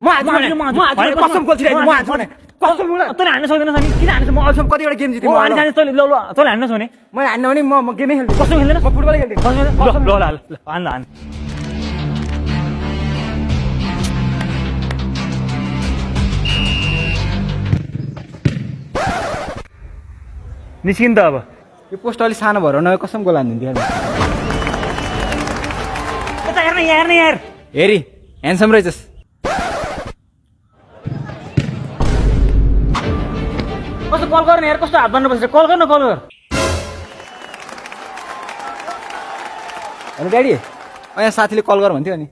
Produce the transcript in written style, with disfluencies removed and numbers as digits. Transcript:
कसम खोल्छिरहेको म हान्छु भने कसम तैँले हान्न सक्दैनस् अनि किन हान्नु? म अहिलेसम्म कतिवटा गेम जितेँ हान्न जाने तैँले ल तैँले हान्नुहोस् भने मैले हान्न भने म गेमै खेल्छु कसम खेल्दैन म फुटबलै खेल्छु ल ल ल हान्न हान्न निस्किन् त अब यो पोस्ट अलिक सानो भएर नयाँ कसम गोल हानिदिन्थ्यो यता हेर्न यहाँ हेर्न यार हेरी ह्यान्डसम रहेछस् कस्तो कल गर्ने यार कस्तो हात बान्नु बसेर कल गर न कल गर अनि ड्याडी यहाँ साथीले कल गर भन्थ्यो नि